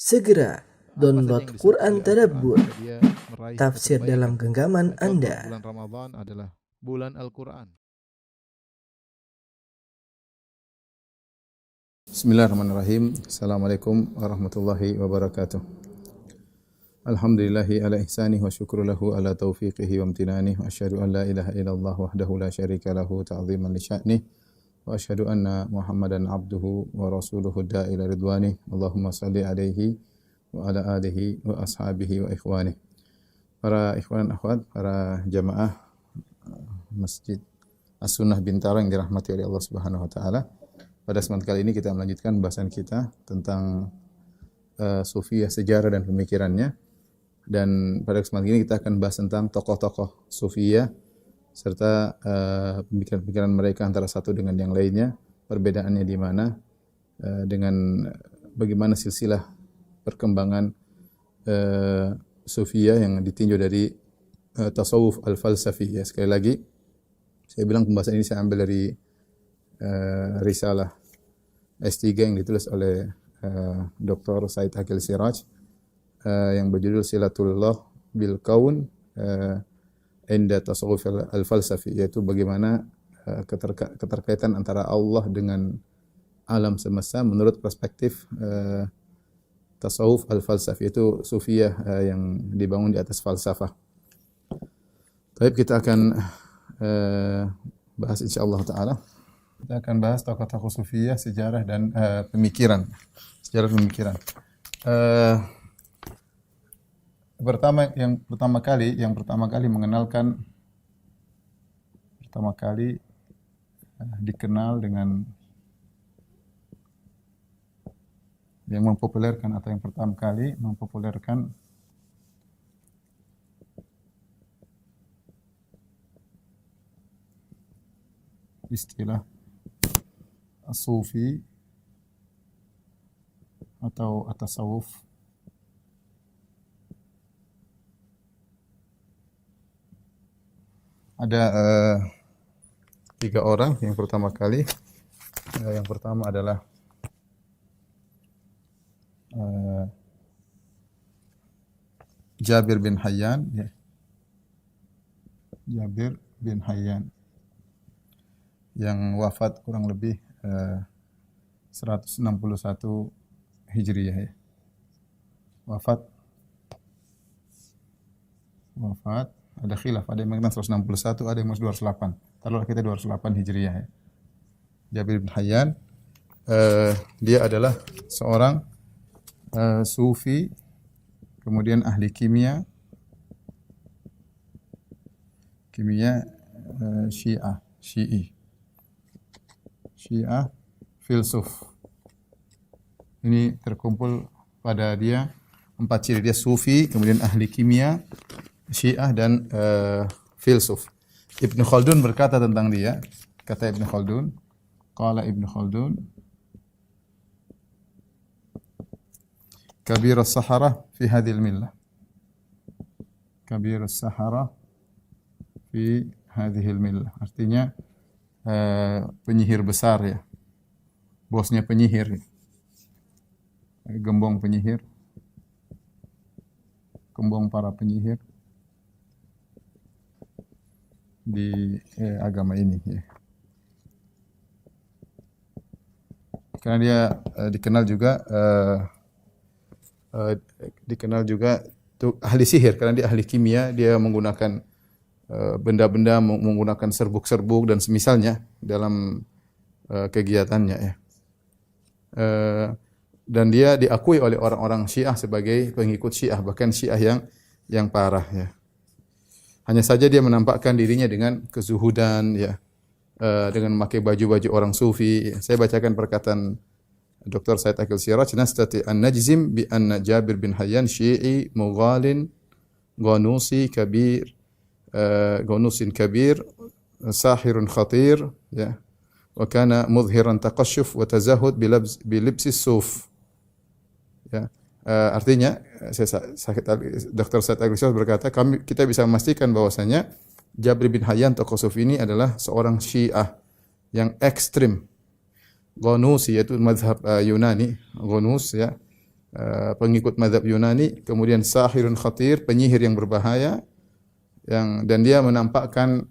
Segera download yang Quran disebut oleh Tadabbur, Al-Quran, dia meraih tafsir kebaikan. dalam genggaman Contoh, Anda. bulan Ramadan adalah bulan Al-Quran. Bismillahirrahmanirrahim. Assalamualaikum warahmatullahi wabarakatuh. Alhamdulillahi ala ihsanih wa syukru lahu ala taufiqihi wa amtinanih wa asyhadu an la ilaha illallah wahdahu la syarika lahu ta'ziman li sya'nih wa asyhadu anna Muhammadan abduhu wa rasuluhu da'ila ridwanih. Allahumma salli alaihi wa ala alihi wa ashabihi wa ikhwanih. Para ikhwan akhwat, para jamaah Masjid As-Sunnah Bintaro yang dirahmati oleh Allah Subhanahu wa taala. Pada kesempatan kali ini kita melanjutkan bahasan kita tentang Sufiyah, sejarah dan pemikirannya. Dan pada kesempatan ini kita akan bahas tentang tokoh-tokoh Sufiyah serta pemikiran-pemikiran mereka antara satu dengan yang lainnya, perbedaannya di mana, dengan bagaimana silsilah perkembangan Sufiyah yang ditinjau dari tasawuf al-falsafi. Ya, sekali lagi saya bilang pembahasan ini saya ambil dari risalah S3 yang ditulis oleh Dr. Said Aqil Siraj yang berjudul Silatullah bil Kaun inda Tasawuf al-Falsafi, yaitu bagaimana keterkaitan antara Allah dengan alam semesta menurut perspektif tasawuf al-falsafi, yaitu sufiyah yang dibangun di atas falsafah. Baik, kita akan bahas insyaallah taala. Kita akan bahas tokoh-tokoh sufiyah, sejarah dan pemikiran. Sejarah pemikiran. Yang pertama kali mengenalkan dikenal dengan yang mempopulerkan atau yang pertama kali mempopulerkan istilah Sufi atau at-tasawuf ada 3 orang. Yang pertama adalah Jabir bin Hayyan, ya. Jabir bin Hayyan yang wafat kurang lebih 161 Hijriyah, ya. Wafat ada khilaf, ada yang mengatakan 161, ada yang mengatakan 208. Taruhlah kita 208 Hijriyah, ya. Jabir bin Hayyan dia adalah seorang sufi, kemudian ahli kimia Syiah, filsuf. Ini terkumpul pada dia 4 ciri. Dia sufi, kemudian ahli kimia, Syiah dan filsuf. Ibnu Khaldun berkata tentang dia, kata Ibnu Khaldun, qala Ibnu Khaldun, kabirus sahara fi hadhil millah. Kabirus sahara fi hadhil millah. Artinya penyihir besar, ya. Bosnya penyihir. Gembong para penyihir di agama ini, ya. Karena dia dikenal juga ahli sihir, karena dia ahli kimia. Dia menggunakan benda-benda, menggunakan serbuk-serbuk dan semisalnya dalam kegiatannya, ya. Dan dia diakui oleh orang-orang Syiah sebagai pengikut Syiah, bahkan Syiah yang parah, ya. Hanya saja dia menampakkan dirinya dengan kezuhudan, ya, dengan memakai baju-baju orang sufi. Saya bacakan perkataan Dr. Said Aqil Siraj, nastati an najzim bi anna Jabir bin Hayyan Syi'i mughalin ghanusin kabir sahirun khatir, ya, wa kana mudhiran taqashshuf wa tazahhud bi libsis suf, ya. Artinya Dr. Said Aqil Siraj berkata, kita bisa memastikan bahwasanya Jabir bin Hayyan, tokoh sufi ini adalah seorang Syiah yang ekstrim. Ghanus, yaitu mazhab Yunani, Ghanus, ya. pengikut mazhab Yunani, kemudian sahirun khatir, penyihir yang berbahaya, dan dia menampakkan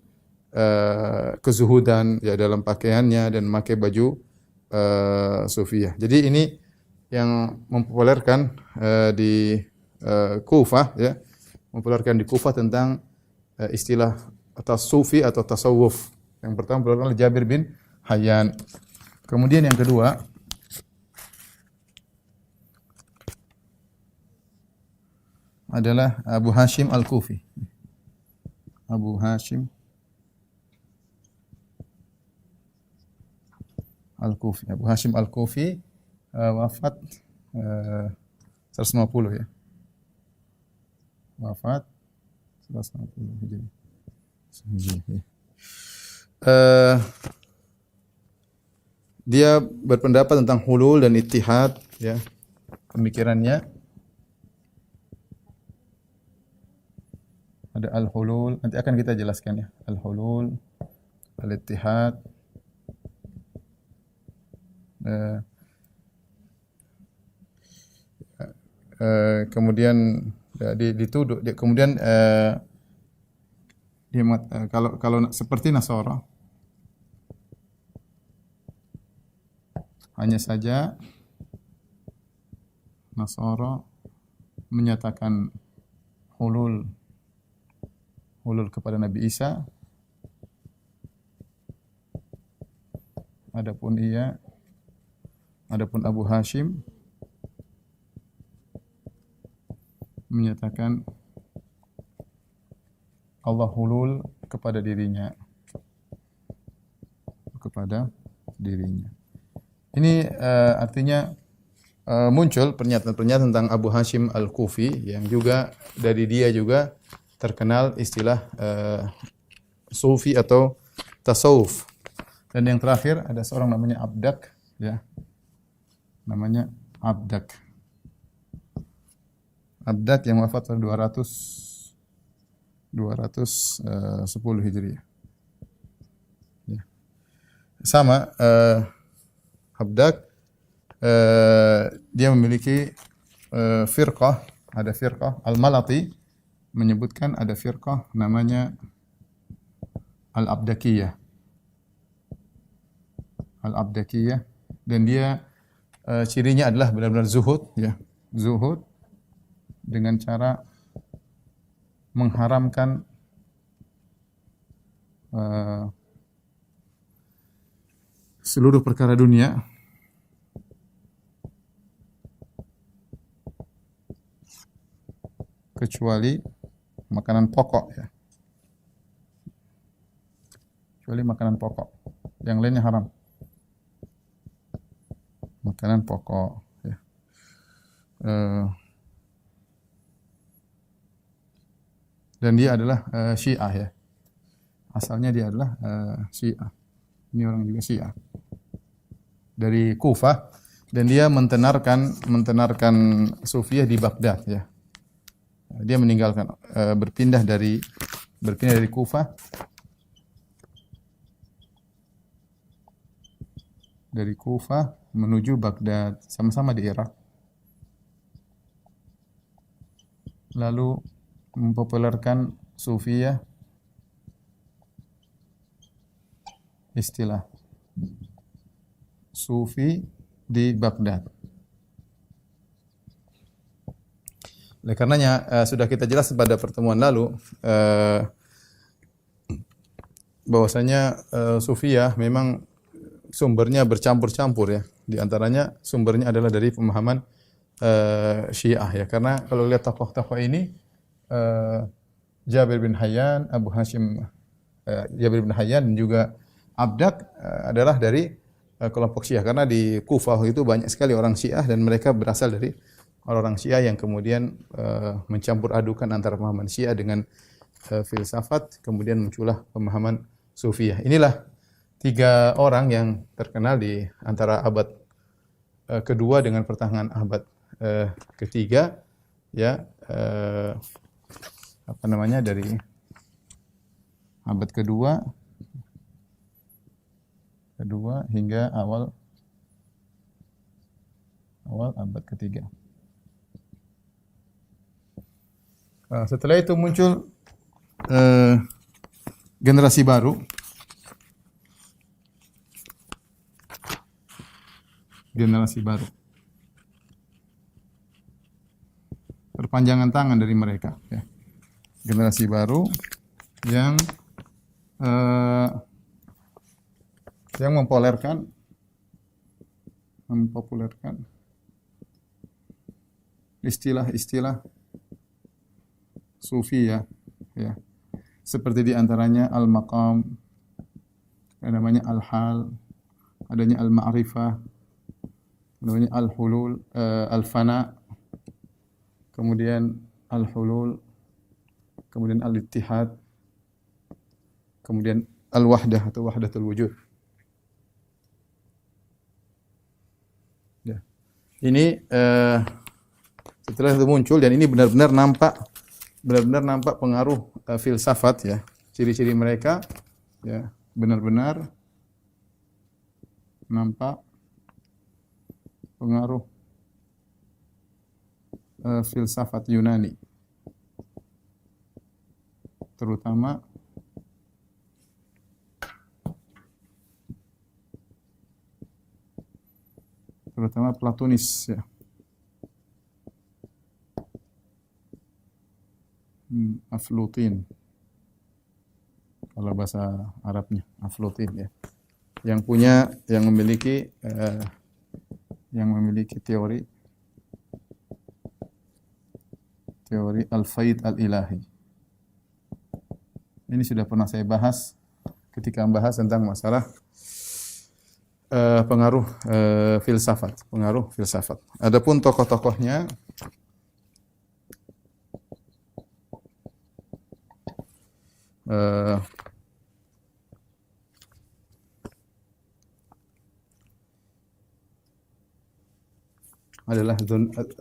kezuhudan ya dalam pakaiannya dan memakai baju sufiyah. Jadi ini yang mempopulerkan di Kufah ya, mempopulerkan di Kufah tentang istilah sufi atau tasawuf. Yang pertama dipopulerkan oleh Jabir bin Hayyan. Kemudian yang kedua adalah Abu Hashim Al-Kufi. Abu Hashim Al-Kufi. Abu Hashim Al-Kufi wafat 150 ya. Wafat 150 Hijri. Dia berpendapat tentang hulul dan ittihad ya. Pemikirannya ada al-hulul, nanti akan kita jelaskan ya. Al-hulul, al-ittihad, kemudian dituduh, kemudian dia kalau seperti Nasara, hanya saja Nasara menyatakan hulul kepada Nabi Isa. Adapun Abu Hashim menyatakan Allah hulul kepada dirinya. Ini artinya muncul pernyataan-pernyataan tentang Abu Hashim Al-Kufi yang juga dari dia juga terkenal istilah sufi atau tasawuf. Dan yang terakhir ada seorang namanya Abdak ya. Namanya Abdak. Abdak yang wafat pada 210 Hijriah. Ya. Sama Abdak dia memiliki firqah, ada firqah Al-Malati menyebutkan ada firqah namanya Al-Abdakiyah. Al-Abdakiyah, dan dia cirinya adalah benar-benar zuhud ya. Zuhud dengan cara mengharamkan seluruh perkara dunia kecuali makanan pokok ya. Kecuali makanan pokok. Yang lainnya haram. Makanan pokok ya. Dan dia adalah Syiah ya. Asalnya dia adalah Syiah. Ini orang juga Syiah. Dari Kufah, dan dia mentenarkan Sufiyah di Baghdad ya. Dia meninggalkan berpindah dari Kufah menuju Baghdad, sama-sama di Irak. Lalu mempopulerkan Sufiyah, istilah Sufi di Baghdad. Oleh karenanya sudah kita jelas pada pertemuan lalu bahwasanya Sufiyah memang sumbernya bercampur-campur ya. Di antaranya sumbernya adalah dari pemahaman Syiah ya. Karena kalau lihat tokoh-tokoh ini Jabir bin Hayyan, Abu Hashim Jabir bin Hayyan dan juga Abdak adalah dari kelompok Syiah, karena di Kufah itu banyak sekali orang Syiah dan mereka berasal dari orang-orang Syiah yang kemudian mencampur adukan antara pemahaman Syiah dengan filsafat, kemudian muncullah pemahaman Sufiyah. Inilah tiga orang yang terkenal di antara abad kedua dengan pertengahan abad ketiga ya, dari abad kedua hingga awal abad ketiga. Setelah itu muncul generasi baru. Generasi baru. Perpanjangan tangan dari mereka. Ya. Generasi baru yang mempopulerkan istilah-istilah sufi ya. Seperti di antaranya al-maqam, namanya al-hal, adanya al-ma'rifah, namanya al-hulul, al-fana, kemudian al-hulul, kemudian al-ittihad, kemudian al-wahdah atau wahdatul wujud. Ya. Ini setelah itu muncul dan ini benar-benar nampak pengaruh filsafat ya. Ciri-ciri mereka ya benar-benar nampak pengaruh filsafat Yunani. Terutama Platonis ya. Aflutin. Kalau bahasa Arabnya Aflutin ya. Yang memiliki teori al-faid al-ilahi. Ini sudah pernah saya bahas ketika membahas tentang masalah pengaruh filsafat. Adapun tokoh-tokohnya adalah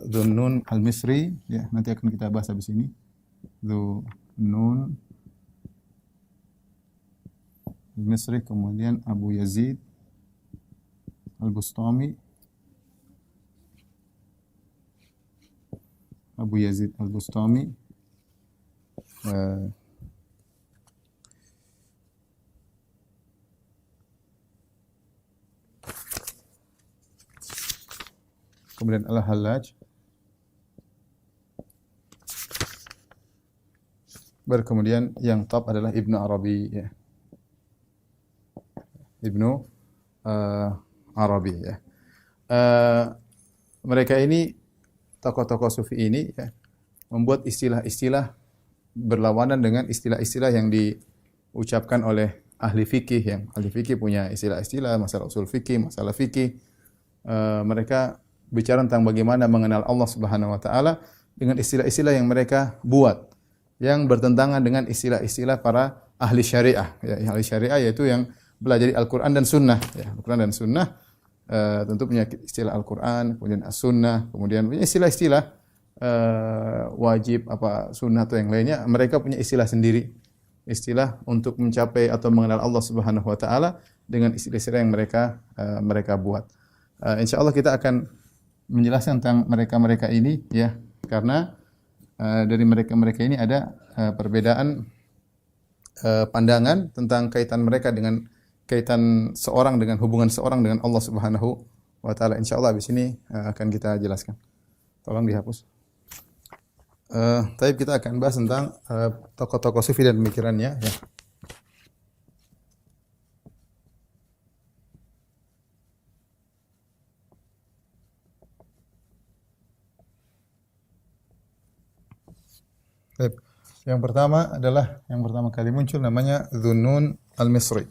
Dhunnun al-Misri ya, nanti akan kita bahas habis ini. Dhunnun al-Misri, kemudian Abu Yazid al-Bustami, kemudian Al-Hallaj, kemudian yang top adalah Ibnu Arabi ya. Arabi ya. Mereka ini tokoh-tokoh sufi ini ya, membuat istilah-istilah berlawanan dengan istilah-istilah yang diucapkan oleh ahli fikih. Yang ahli fikih punya istilah-istilah masalah usul fikih, masalah fikih. Mereka bicara tentang bagaimana mengenal Allah Subhanahu wa taala dengan istilah-istilah yang mereka buat yang bertentangan dengan istilah-istilah para ahli syariah ya. Ahli syariah yaitu yang belajar Al-Qur'an dan Sunnah ya. Al-Qur'an dan Sunnah tentu punya istilah Al-Qur'an, kemudian As-Sunnah, kemudian punya istilah-istilah wajib apa sunnah atau yang lainnya. Mereka punya istilah sendiri, istilah untuk mencapai atau mengenal Allah Subhanahu wa taala dengan istilah-istilah yang mereka buat. Insyaallah kita akan menjelaskan tentang mereka-mereka ini ya, karena dari mereka-mereka ini ada perbedaan pandangan tentang kaitan mereka dengan kaitan seorang dengan hubungan seorang dengan Allah Subhanahu wa taala. Insyaallah habis ini akan kita jelaskan. Tolong dihapus. Tapi kita akan bahas tentang tokoh-tokoh sufi dan pemikirannya ya. Yang pertama kali muncul namanya Dhunnun al-Misri.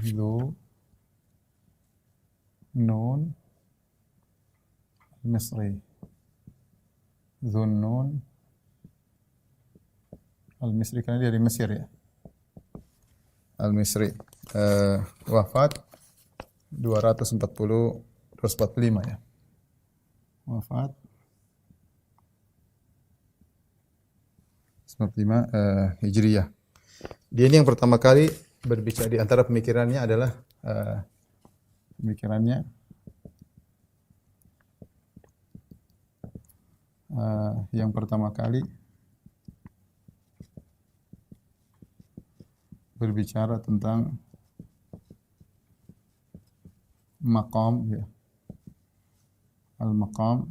Dhunnun al-Misri. Dhunnun al-Misri karena dia dari Mesir ya. Al-Misri. Wafat 245 ya. Wafat 95 Hijriyah. Dia ini yang pertama kali berbicara di antara pemikirannya adalah yang pertama kali berbicara tentang maqam, ya, al-maqam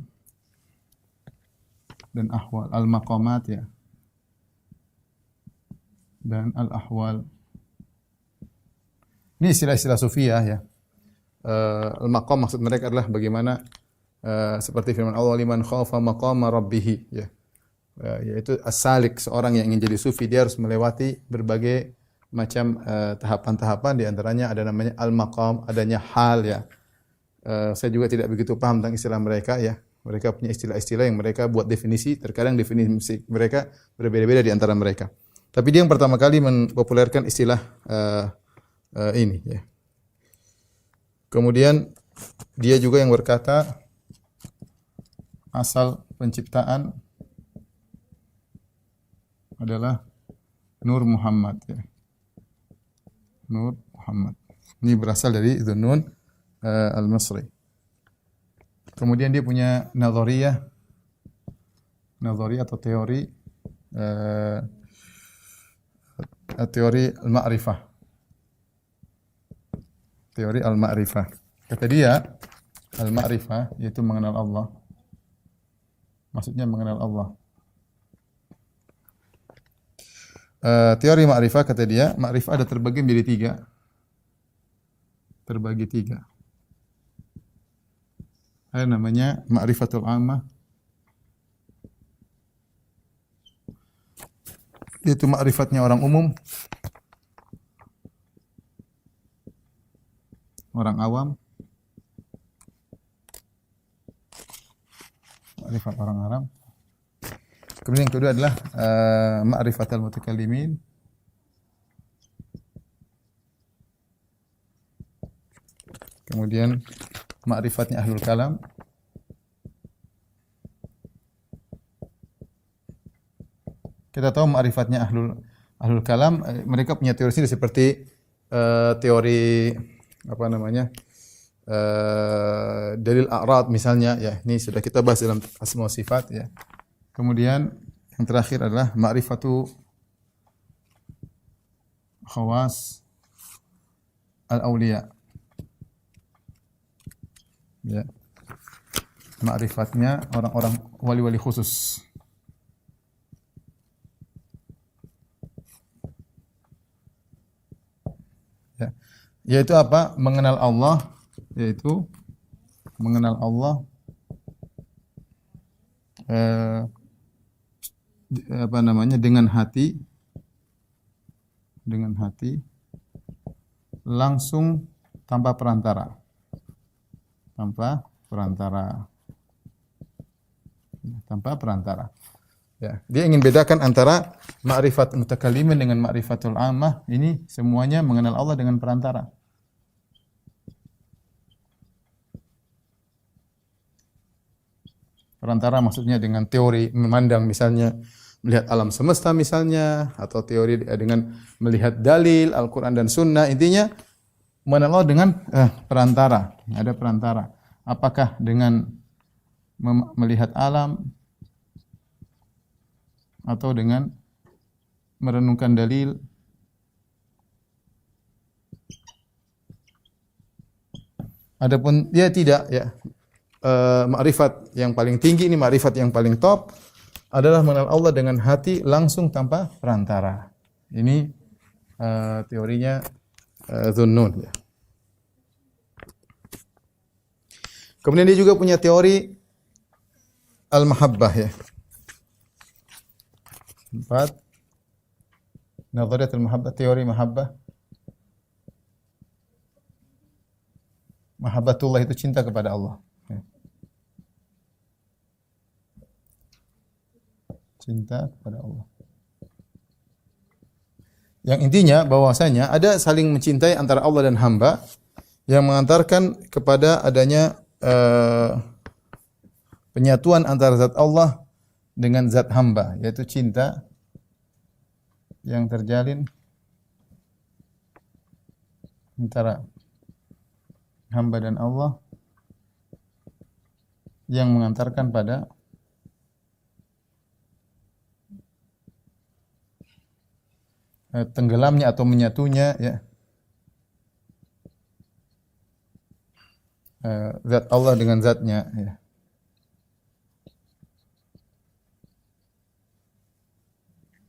dan ahwal, al-maqamat, ya, dan al-ahwal. Ini istilah-istilah sufiyah, ya. Al-maqam maksud mereka adalah bagaimana seperti firman Allah, liman khafa maqama rabbih, ya. Yaitu as-salik, seorang yang ingin jadi sufi dia harus melewati berbagai macam tahapan-tahapan, di antaranya ada namanya al-maqam, adanya hal, ya. Saya juga tidak begitu paham tentang istilah mereka, ya. Mereka punya istilah-istilah yang mereka buat definisi, terkadang definisi mereka berbeda-beda di antara mereka. Tapi dia yang pertama kali mempopulerkan istilah ini, ya. Kemudian dia juga yang berkata asal penciptaan adalah Nur Muhammad, ya. Nur Muhammad. Ini berasal dari Dhunnun al-Masri. Kemudian dia punya nazariyah atau teori teori al-ma'rifah. Teori al-ma'rifah. Kata dia, al-ma'rifah yaitu mengenal Allah. Maksudnya mengenal Allah. Teori ma'rifah, kata dia, ma'rifah ada terbagi menjadi tiga. Terbagi tiga. Ada namanya ma'rifatul ammah. Yaitu ma'rifatnya orang umum. Orang awam. Ma'rifat orang Arab. Kemudian yang kedua adalah ma'rifatul mutakallimin. Kemudian ma'rifatnya ahlul kalam. Kita tahu ma'rifatnya ahlul kalam, mereka punya teori sendiri seperti teori apa namanya? Dalil a'rad misalnya, ya. Ini sudah kita bahas dalam asma wa sifat, ya. Kemudian yang terakhir adalah ma'rifatu khawas al-awliya. Ya. Ma'rifatnya orang-orang wali-wali khusus. Ya. Yaitu apa? Mengenal Allah, yaitu mengenal Allah apa namanya, dengan hati langsung tanpa perantara. Tanpa perantara. Ya, dia ingin bedakan antara ma'rifat mutakallimin dengan ma'rifatul ammah. Ini semuanya mengenal Allah dengan perantara. Perantara maksudnya dengan teori memandang, misalnya melihat alam semesta misalnya, atau teori dengan melihat dalil Al-Quran dan Sunnah. Intinya mengenal Allah dengan perantara. Ada perantara. Apakah dengan melihat alam atau dengan merenungkan dalil. Adapun dia tidak, ya. Ma'rifat yang paling tinggi ini, ma'rifat yang paling top adalah mengenal Allah dengan hati langsung tanpa perantara. Ini teorinya Dhunnun, ya. Kemudian dia juga punya teori al-mahabbah, ya. 4. Nazariyat al-mahabbah, teori mahabbah. Mahabbatullah itu cinta kepada Allah. Ya. Cinta kepada Allah. Yang intinya bahwasanya ada saling mencintai antara Allah dan hamba yang mengantarkan kepada adanya penyatuan antara zat Allah dengan zat hamba, yaitu cinta yang terjalin antara hamba dan Allah yang mengantarkan pada tenggelamnya atau menyatunya ya zat Allah dengan zatnya ya.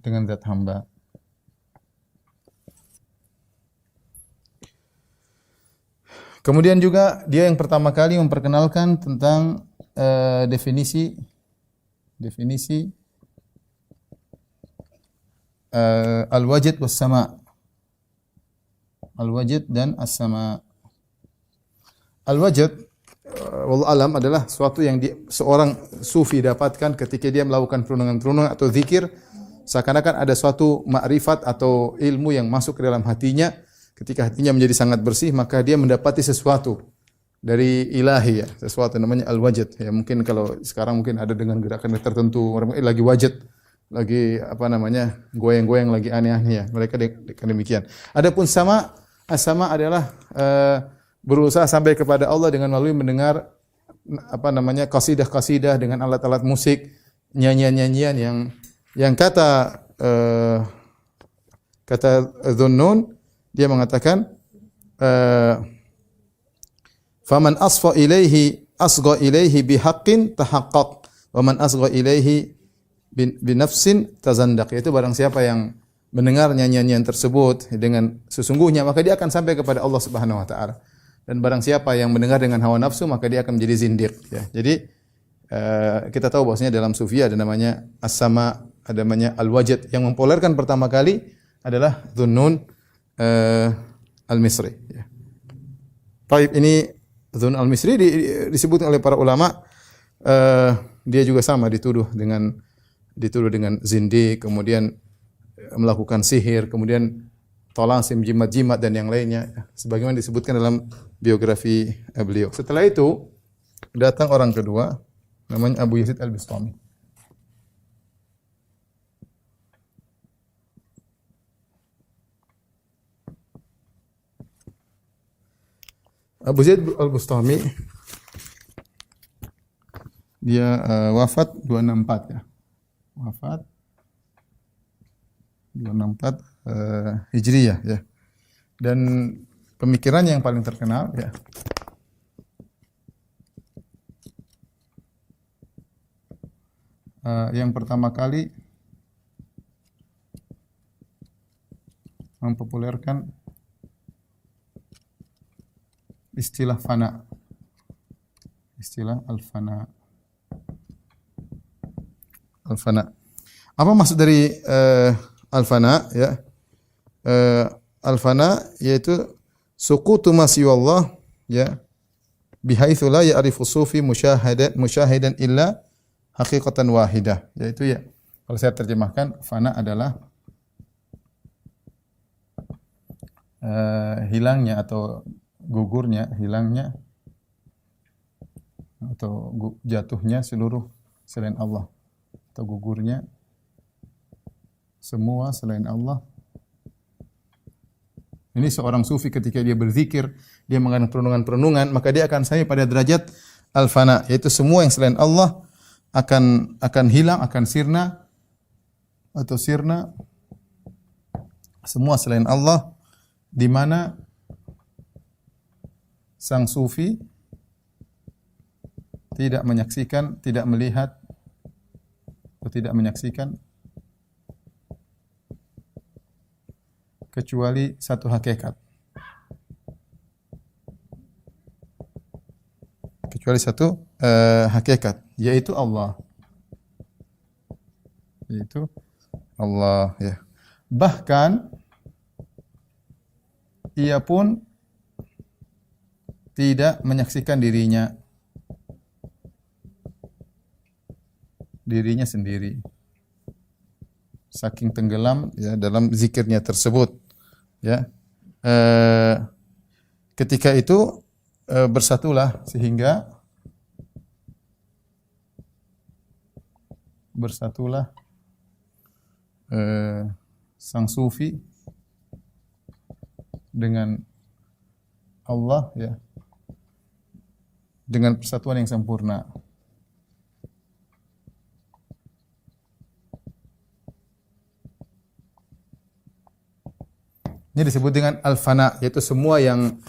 Dengan zat hamba. Kemudian juga dia yang pertama kali memperkenalkan tentang definisi al-wajid was sama. Al-wajid dan as-sama. Al-wajid wallahu alam adalah suatu yang seorang sufi dapatkan ketika dia melakukan perundungan-perundungan atau zikir, seakan-akan ada suatu makrifat atau ilmu yang masuk ke dalam hatinya. Ketika hatinya menjadi sangat bersih, maka dia mendapati sesuatu dari ilahi ya, sesuatu namanya al-wajid. Ya mungkin kalau sekarang mungkin ada dengan gerakan tertentu, orang lagi wajid, lagi apa namanya, goyang-goyang lagi aneh-aneh ya. Mereka demikian. Adapun sama, as-sama adalah berusaha sampai kepada Allah dengan melalui mendengar apa namanya qasidah-qasidah dengan alat-alat musik, nyanyian-nyanyian yang kata Dhunnun dia mengatakan faman asgha ilaihi bihaqqin tahaqqaq wa man asgha ilaihi binafsin tazandaq. Yaitu barang siapa yang mendengar nyanyian tersebut dengan sesungguhnya maka dia akan sampai kepada Allah Subhanahu wa taala. Dan barang siapa yang mendengar dengan hawa nafsu maka dia akan menjadi zindiq ya. Jadi kita tahu bahwasanya dalam sufi ada namanya as-sama, ada namanya al-wajid. Yang mempopulerkan pertama kali adalah Dhunnun al-Misri ya. Taib ini Dhunnun al-Misri disebut oleh para ulama dia juga sama dituduh dengan zindiq, kemudian melakukan sihir, kemudian talasim, jimat-jimat dan yang lainnya sebagaimana disebutkan dalam biografi beliau. Setelah itu datang orang kedua namanya Abu Yazid al-Bistami. Abu Yazid al-Bistami dia wafat 264 ya. Wafat 264 Hijriyah ya. Dan pemikirannya yang paling terkenal ya yang pertama kali mempopulerkan istilah fana. Istilah al-fana. Al-fana. Apa maksud dari al-fana ya? Al-fana yaitu suqutu ma siwallah ya bihaitsu la ya'rifu sufi musyahidan illa haqiqatan wahidah. Yaitu ya kalau saya terjemahkan fana adalah hilangnya atau gugurnya, hilangnya atau jatuhnya seluruh selain Allah atau gugurnya semua selain Allah. Ini seorang sufi ketika dia berzikir, dia mengadakan perundungan-perundungan, maka dia akan sampai pada derajat al-fana, yaitu semua yang selain Allah akan hilang, akan sirna atau sirna semua selain Allah, di mana sang sufi tidak menyaksikan, tidak melihat atau tidak menyaksikan kecuali satu hakikat. Kecuali satu hakikat, yaitu Allah. Yaitu Allah ya. Bahkan ia pun tidak menyaksikan dirinya sendiri. Saking tenggelam ya dalam zikirnya tersebut. Ya, ketika itu bersatulah sehingga sang sufi dengan Allah ya, dengan persatuan yang sempurna. Ini disebut dengan al-fana, yaitu semua yang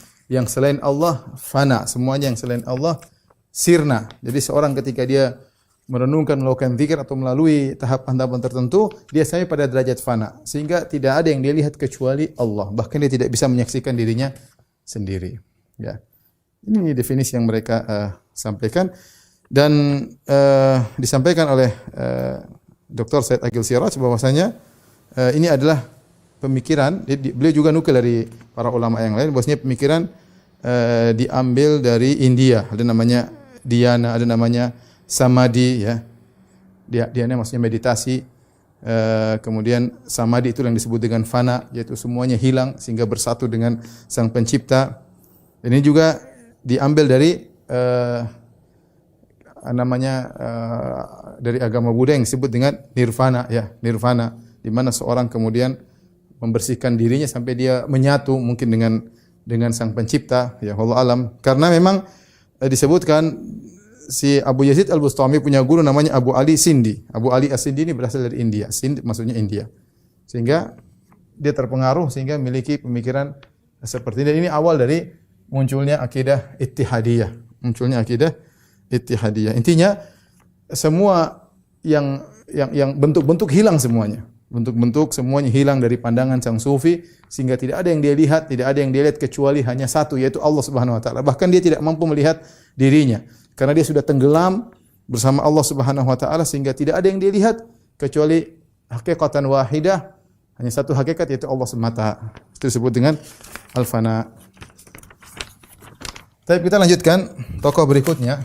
selain Allah fana, semuanya yang selain Allah sirna. Jadi seorang ketika dia merenungkan, melakukan zikir atau melalui tahapan-tahapan tertentu, dia sampai pada derajat fana, sehingga tidak ada yang dia lihat kecuali Allah. Bahkan dia tidak bisa menyaksikan dirinya sendiri. Ya. Ini definisi yang mereka sampaikan dan disampaikan oleh Dr. Said Aqil Siraj bahwasanya ini adalah pemikiran, beliau juga nukil dari para ulama yang lain, bahwasanya pemikiran diambil dari India. Ada namanya dhyana, ada namanya samadhi, ya. Dhyana maksudnya meditasi. Kemudian samadhi itu yang disebut dengan fana, yaitu semuanya hilang sehingga bersatu dengan Sang Pencipta. Ini juga diambil dari dari agama Buddha yang disebut dengan nirvana, ya, nirvana, di mana seorang kemudian membersihkan dirinya sampai dia menyatu mungkin dengan Sang Pencipta, ya, wallahu alam. Karena memang disebutkan si Abu Yazid Al-Bustami punya guru namanya Abu Ali Sindi. Abu Ali As-Sindi ini berasal dari India. Sindi maksudnya India. Sehingga dia terpengaruh sehingga memiliki pemikiran seperti ini. Ini awal dari munculnya akidah Ittihadiyah. Intinya semua yang bentuk-bentuk hilang semuanya. Bentuk-bentuk semuanya hilang dari pandangan sang sufi sehingga tidak ada yang dia lihat, tidak ada yang dia lihat kecuali hanya satu, yaitu Allah Subhanahu wa taala. Bahkan dia tidak mampu melihat dirinya karena dia sudah tenggelam bersama Allah Subhanahu wa taala sehingga tidak ada yang dia lihat kecuali hakikatan wahidah, hanya satu hakikat yaitu Allah semata. Itu disebut dengan al-fana. Tapi kita lanjutkan tokoh berikutnya.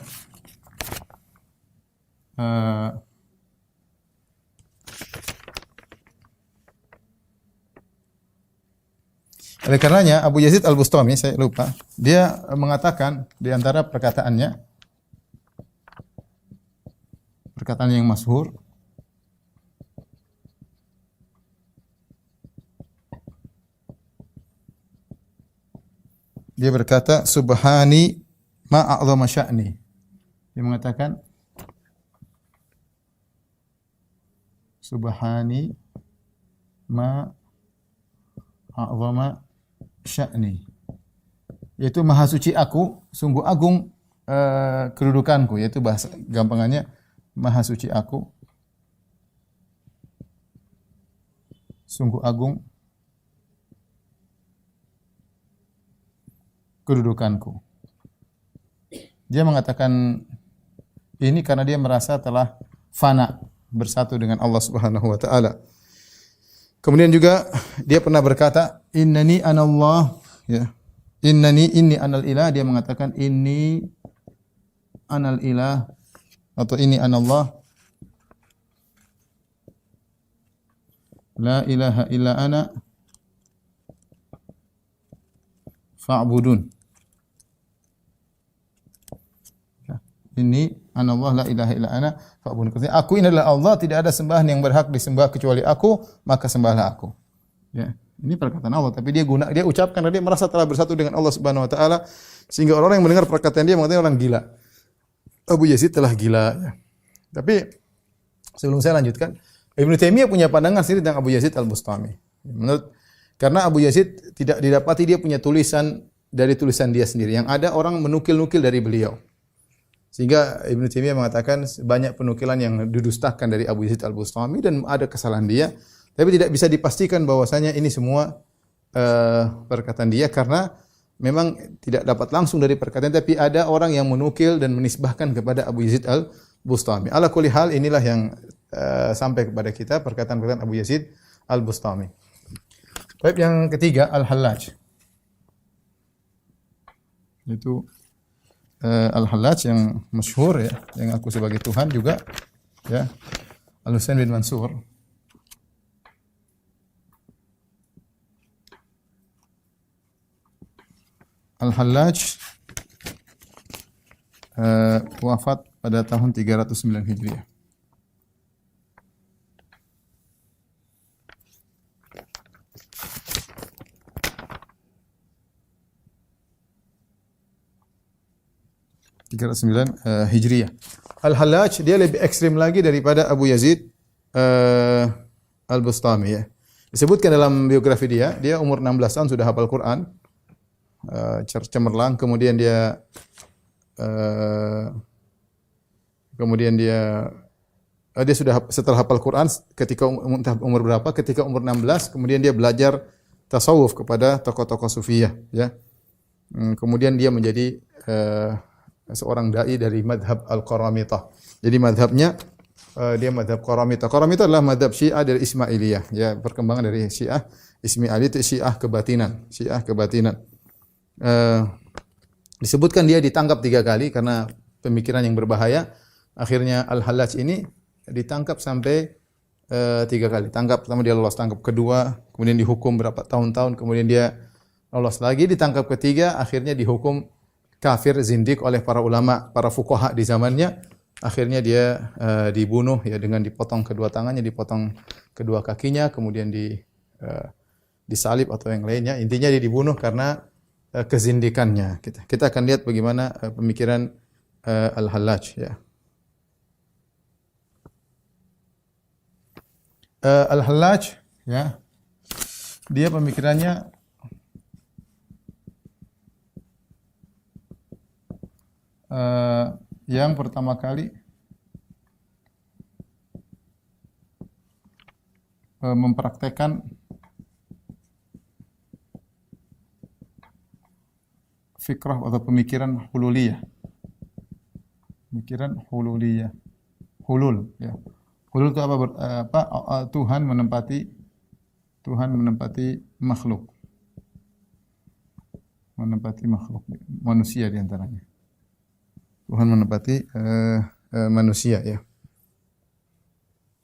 Oleh karenanya Abu Yazid Al-Bustami, saya lupa, dia mengatakan di antara perkataan yang masyhur, dia berkata, subhani ma a'zama sya'ni. Dia mengatakan subhani ma a'zama sya'ni, yaitu maha suci aku, sungguh agung kedudukanku, yaitu bahasa gampangannya maha suci aku, sungguh agung kedudukanku. Dia mengatakan ini karena dia merasa telah fana, bersatu dengan Allah Subhanahu wa taala. Kemudian juga dia pernah berkata, innani anallah, ya. Inni anal ilah, dia mengatakan inni anal ilah atau inni anallah la ilaha illa ana fa'budun. Inni anallah la ilaha illa ana fa'budun. Aku ini adalah Allah, tidak ada sembahan yang berhak disembah kecuali aku, maka sembahlah aku. Ya, ini perkataan Allah, tapi dia ucapkan karena dia merasa telah bersatu dengan Allah Subhanahu wa taala sehingga orang yang mendengar perkataan dia mengatakan orang gila. Abu Yazid telah gila, ya. Tapi sebelum saya lanjutkan, Ibnu Taimiyah punya pandangan sendiri tentang Abu Yazid Al-Bustami. Karena Abu Yazid tidak didapati dia punya tulisan dari tulisan dia sendiri. Yang ada orang menukil-nukil dari beliau. Sehingga Ibnu Taimiyah mengatakan banyak penukilan yang didustakan dari Abu Yazid Al-Bustami dan ada kesalahan dia. Tapi tidak bisa dipastikan bahwasanya ini semua perkataan dia karena memang tidak dapat langsung dari perkataan, tapi ada orang yang menukil dan menisbahkan kepada Abu Yazid Al-Bustami. Ala kulli hal, inilah yang sampai kepada kita perkataan-perkataan Abu Yazid Al-Bustami. Baik, yang ketiga Al-Hallaj. Itu Al-Hallaj yang masyhur, ya, yang aku sebagai Tuhan juga, ya. Al-Husain bin Mansur. Al-Hallaj wafat pada tahun 309 Hijriah. Hijriah. Al-Hallaj dia lebih ekstrim lagi daripada Abu Yazid Al-Bustami, ya. Disebutkan dalam biografi dia, dia umur 16 tahun sudah hafal Quran, cemerlang, eh, kemudian dia sudah setelah hafal Quran ketika umur berapa? Ketika umur 16, kemudian dia belajar tasawuf kepada tokoh-tokoh sufiyah, ya. Kemudian dia menjadi seorang dai dari madhab Al-Qaramitah. Jadi madhabnya dia madhab Qaramitah. Qaramitah adalah madhab Syiah dari Ismailiyah, ya, perkembangan dari Syiah Ismaili itu Syiah kebatinan, Syiah kebatinan. Disebutkan dia ditangkap 3 kali karena pemikiran yang berbahaya. Akhirnya Al-Hallaj ini ditangkap sampai 3 kali. Tangkap pertama dia lolos, tangkap kedua, kemudian dihukum berapa tahun-tahun, kemudian dia lolos lagi, ditangkap ketiga, akhirnya dihukum kafir zindik oleh para ulama, para fuqaha di zamannya. Akhirnya dia dibunuh, ya, dengan dipotong kedua tangannya, dipotong kedua kakinya, kemudian disalib atau yang lainnya. Intinya dia dibunuh karena kezindikannya. Kita akan lihat bagaimana pemikiran Al-Hallaj, ya. Al-Hallaj, ya, dia pemikirannya yang pertama kali mempraktekkan fikrah atau pemikiran hululiyah. Pemikiran hululiyah. Hulul, ya. Hulul itu apa? Tuhan menempati makhluk. Menempati makhluk, manusia di antaranya. Tuhan menempati manusia, ya.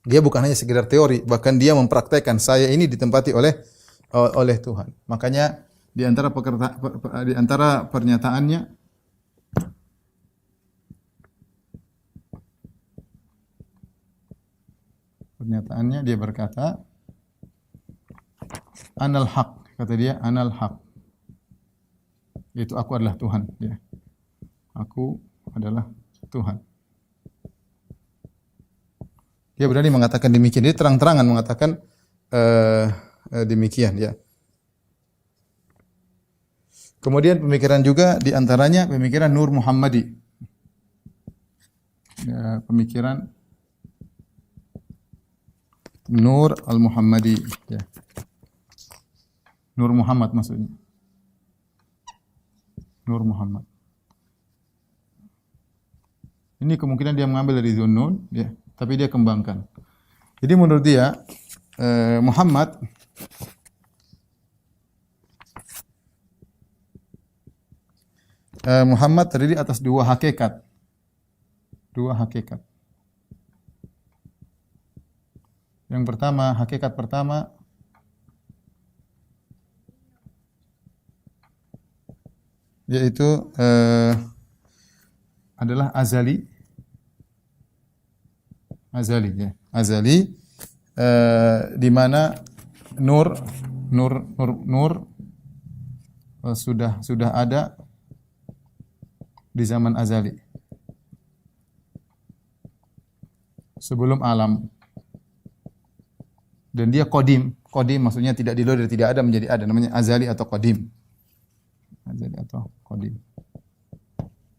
Dia bukan hanya sekedar teori, bahkan dia mempraktekkan saya ini ditempati oleh Tuhan. Makanya di antara pernyataannya dia berkata anal haq, kata dia anal haq. Yaitu aku adalah Tuhan, ya. Aku adalah Tuhan. Dia berani mengatakan demikian. Dia terang-terangan mengatakan demikian, ya. Kemudian pemikiran juga di antaranya pemikiran Nur Muhammadi. Ya, pemikiran Nur Al-Muhammadi, ya. Nur Muhammad maksudnya. Nur Muhammad. Ini kemungkinan dia mengambil dari Zunnun, ya, tapi dia kembangkan. Jadi menurut dia Muhammad terdiri atas 2 hakikat. 2 hakikat. Yang pertama, hakikat pertama yaitu adalah azali. Azali, ya. Azali di mana nur sudah ada di zaman azali. Sebelum alam. Dan dia qadim. Qadim maksudnya tidak dulu dari tidak ada menjadi ada, namanya azali atau qadim. Azali atau qadim.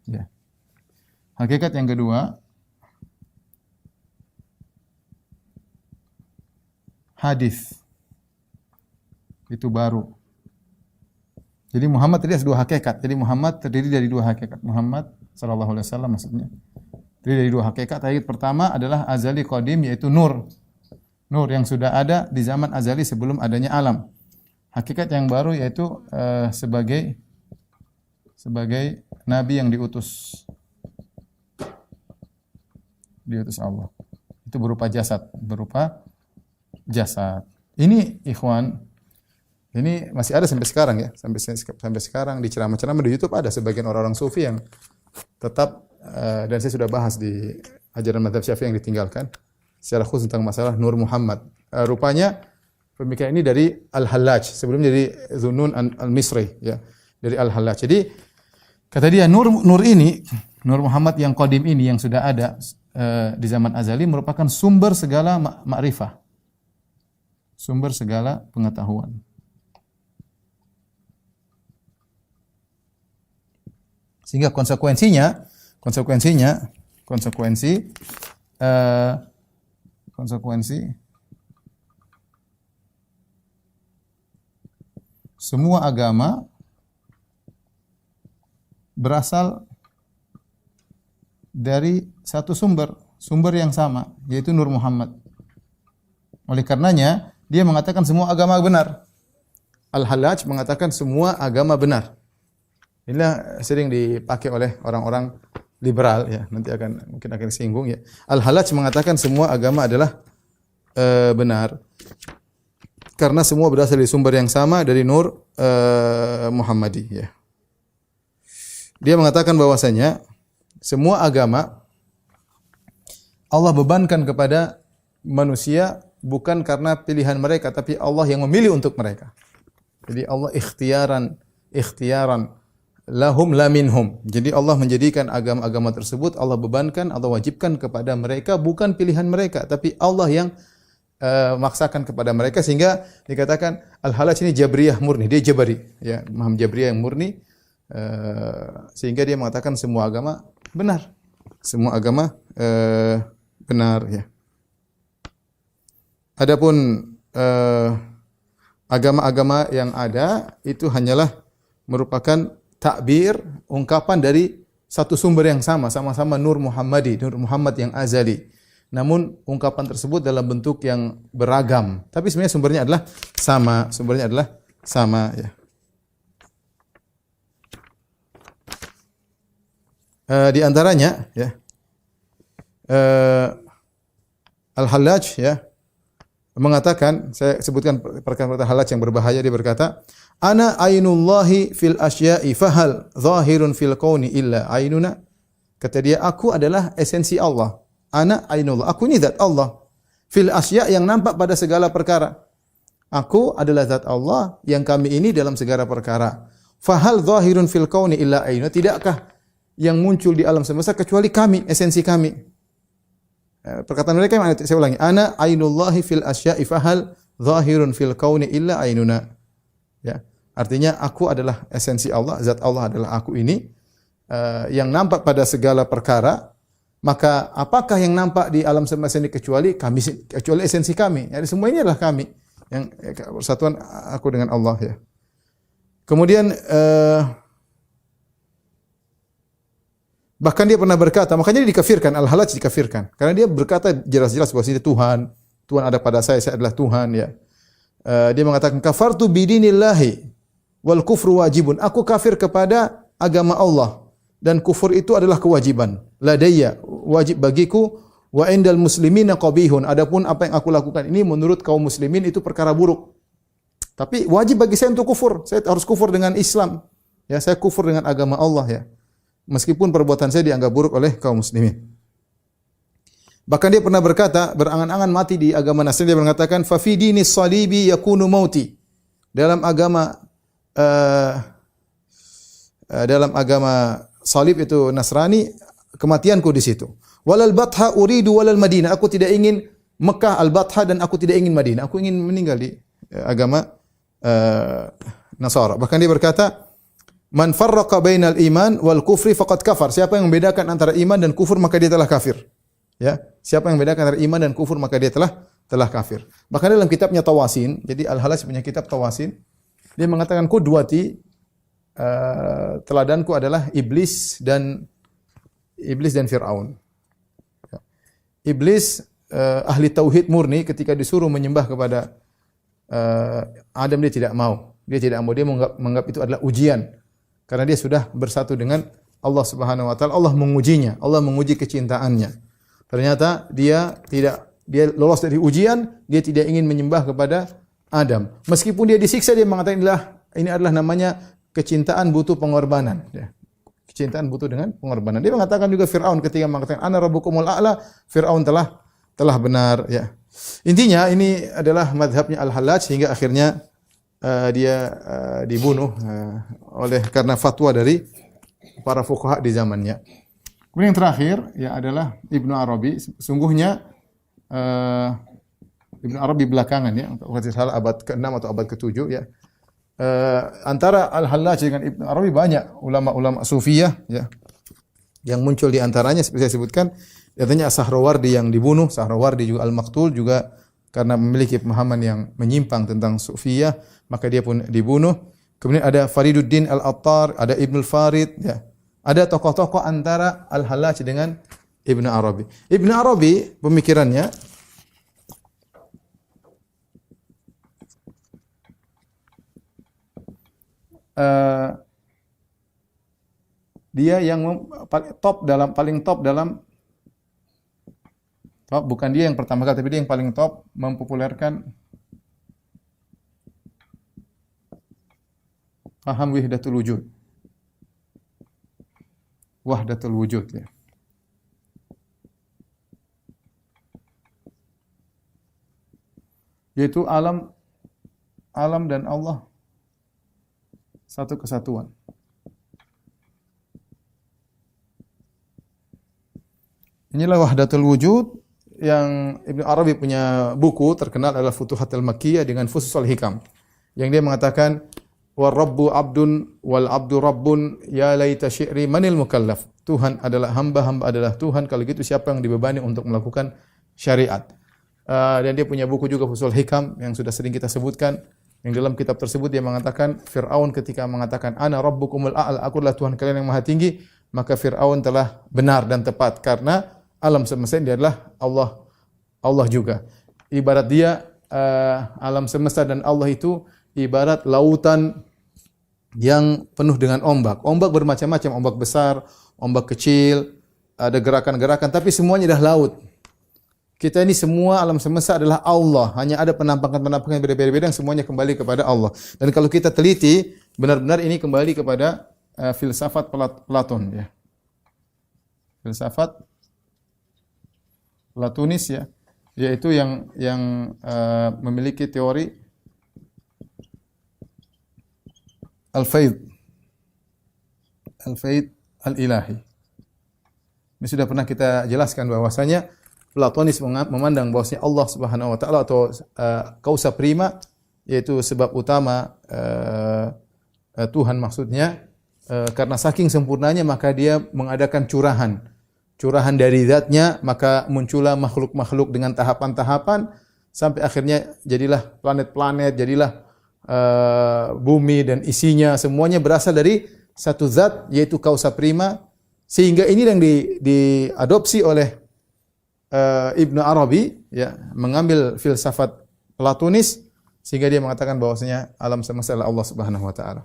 Ya. Hakikat yang kedua, hadis. Itu baru. Jadi Muhammad terdiri dari 2 hakikat. Jadi Muhammad terdiri dari 2 hakikat. Muhammad sallallahu alaihi wasallam maksudnya. Terdiri dari 2 hakikat. Hakikat pertama adalah azali qadim, yaitu nur. Nur yang sudah ada di zaman azali sebelum adanya alam. Hakikat yang baru yaitu sebagai nabi yang diutus Allah. Itu berupa jasad. Ini ikhwan, ini masih ada sampai sekarang, ya. Sampai sekarang di ceramah-ceramah di YouTube ada sebagian orang-orang sufi yang tetap dan saya sudah bahas di ajaran mazhab Syafi'i yang ditinggalkan secara khusus tentang masalah Nur Muhammad. Rupanya pemikiran ini dari Al-Hallaj, sebelumnya dari Zunnun Al-Misri, ya, dari Al-Hallaj. Jadi kata dia Nur Muhammad yang qadim ini yang sudah ada di zaman azali merupakan sumber segala makrifah. sumber segala pengetahuan. Sehingga konsekuensi semua agama berasal dari satu sumber yang sama, yaitu Nur Muhammad. Oleh karenanya, dia mengatakan semua agama benar. Al-Hallaj mengatakan semua agama benar. Inilah sering dipakai oleh orang-orang liberal ya. Nanti mungkin akan disinggung ya. Al-Hallaj mengatakan semua agama adalah benar. Karena semua berasal dari sumber yang sama, dari Nur Muhammadi ya. Dia mengatakan bahwasanya semua agama Allah bebankan kepada manusia bukan karena pilihan mereka, tapi Allah yang memilih untuk mereka. Jadi Allah ikhtiaran lahum la minhum. Jadi Allah menjadikan agama-agama tersebut Allah bebankan, Allah wajibkan kepada mereka bukan pilihan mereka, tapi Allah yang maksakan kepada mereka, sehingga dikatakan Al-Hallaj ini Jabriyah murni, dia Jabari ya, paham Jabriyah yang murni, sehingga dia mengatakan semua agama benar. Semua agama benar ya. Adapun agama-agama yang ada itu hanyalah merupakan takbir, ungkapan dari satu sumber yang sama-sama Nur Muhammadi, Nur Muhammad yang azali. Namun ungkapan tersebut dalam bentuk yang beragam, tapi sebenarnya sumbernya adalah sama ya. Di antaranya ya, Al-Hallaj ya mengatakan, saya sebutkan perkataan Hallaj yang berbahaya, dia berkata, ana ainullahi fil asya'i fahal zahirun fil kauni illa ainuna. Kata dia, aku adalah esensi Allah. Ana ainullah, aku ini zat Allah. Fil asya' yang nampak pada segala perkara. Aku adalah zat Allah yang kami ini dalam segala perkara. Fahal zahirun fil kauni illa ainuna. Tidakkah yang muncul di alam semesta kecuali kami, esensi kami. Perkataan mereka yang saya ulangi. Ana ainullahi fil asya'i fahal zahirun fil kauni illa ainuna. Ya, artinya aku adalah esensi Allah, zat Allah adalah aku ini yang nampak pada segala perkara. Maka apakah yang nampak di alam semesta ini kecuali kami, kecuali esensi kami? Jadi semua ini adalah kami, yang persatuan aku dengan Allah ya. Kemudian bahkan dia pernah berkata, makanya dia dikafirkan, Al-Hallaj dikafirkan, karena dia berkata jelas-jelas bahwa ini Tuhan ada pada saya adalah Tuhan ya. Dia mengatakan kafartu bidinillahi wal kufru wajibun. Aku kafir kepada agama Allah dan kufur itu adalah kewajiban. Ladayya, wajib bagiku, wa indal muslimina qabihun. Adapun apa yang aku lakukan ini menurut kaum muslimin itu perkara buruk. Tapi wajib bagi saya untuk kufur. Saya harus kufur dengan Islam. Ya, saya kufur dengan agama Allah ya. Meskipun perbuatan saya dianggap buruk oleh kaum muslimin. Bahkan dia pernah berkata, berangan-angan mati di agama Nasrani, dia mengatakan fa fi dinis salibi yakunu mauti. Dalam agama salib itu Nasrani, kematianku di situ. Walal batha uridu walal Madinah. Aku tidak ingin Mekah al-Batha dan aku tidak ingin Madinah. Aku ingin meninggal di agama Nasara. Bahkan dia berkata, man farraqa bainal iman wal kufri faqad kafar. Siapa yang membedakan antara iman dan kufur maka dia telah kafir. Ya, siapa yang membedakan antara iman dan kufur maka dia telah kafir. Bahkan dalam kitabnya Tawasin, jadi Al-Hallaj punya kitab Tawasin, dia mengatakan qudwati, teladanku adalah iblis dan Fir'aun. Iblis ahli tauhid murni, ketika disuruh menyembah kepada Adam dia tidak mau. Dia menganggap itu adalah ujian. Karena dia sudah bersatu dengan Allah Subhanahu wa taala, Allah mengujinya, Allah menguji kecintaannya. Ternyata dia lolos dari ujian, dia tidak ingin menyembah kepada Adam. Meskipun dia disiksa, dia mengatakan ini adalah namanya kecintaan butuh pengorbanan. Ya. Kecintaan butuh dengan pengorbanan. Dia mengatakan juga Fir'aun ketika mengatakan ana rabbukumul a'la, Fir'aun telah benar. Ya. Intinya ini adalah madhabnya Al-Hallaj, sehingga akhirnya dia dibunuh karena fatwa dari para fuqaha di zamannya. Kemudian yang terakhir ya adalah Ibnu Arabi. Sungguhnya Ibnu Arabi belakangan ya, kalau tidak salah abad ke-6 atau abad ke-7 ya. Antara Al-Hallaj dengan Ibnu Arabi banyak ulama-ulama sufiyah ya. Yang muncul di antaranya seperti saya sebutkan, katanya Sahrawardi yang dibunuh, Sahrawardi juga Al-Maqtul juga karena memiliki pemahaman yang menyimpang tentang sufiyah, maka dia pun dibunuh. Kemudian ada Fariduddin Al-Attar, ada Ibnu Farid ya. Ada tokoh-tokoh antara Al-Hallaj dengan Ibnu Arabi. Ibnu Arabi pemikirannya dia yang paling top dalam bukan dia yang pertama kali, tapi dia yang paling top mempopulerkan paham wahdatul wujud. Wahdatul wujud ya. Yaitu alam dan Allah satu kesatuan. Inilah wahdatul wujud yang Ibnu Arabi punya buku terkenal adalah Futuhatul Makkiyah dengan Fususul Hikam. Yang dia mengatakan war rabbu abdun wal abdu rabbun ya laita syi'ri manil mukallaf. Tuhan adalah hamba, hamba adalah Tuhan. Kalau gitu siapa yang dibebani untuk melakukan syariat? Dan dia punya buku juga Fususul Hikam yang sudah sering kita sebutkan. Yang dalam kitab tersebut dia mengatakan Fir'aun ketika mengatakan ana rabbukumul a'la, aku adalah Tuhan kalian yang maha tinggi, maka Fir'aun telah benar dan tepat karena alam semesta ini adalah Allah juga. Ibarat dia alam semesta dan Allah itu ibarat lautan yang penuh dengan ombak. Ombak bermacam-macam, ombak besar, ombak kecil, ada gerakan-gerakan, tapi semuanya adalah laut. Kita ini semua alam semesta adalah Allah. Hanya ada penampakan-penampakan yang berbeda-beda yang semuanya kembali kepada Allah. Dan kalau kita teliti, benar-benar ini kembali kepada filsafat Platon ya. Filsafat Platonis ya, yaitu yang memiliki teori al-faid al-ilahi. Ini sudah pernah kita jelaskan bahwasanya Platonis memandang bahwasanya Allah Subhanahu wa taala atau causa prima yaitu sebab utama Tuhan maksudnya karena saking sempurnanya maka dia mengadakan curahan dari zatnya, maka muncullah makhluk-makhluk dengan tahapan-tahapan sampai akhirnya jadilah planet-planet, jadilah bumi dan isinya semuanya berasal dari satu zat yaitu causa prima, sehingga ini yang diadopsi oleh Ibnu Arabi ya, mengambil filsafat Platonis sehingga dia mengatakan bahwasanya alam semesta adalah Allah Subhanahu wa taala.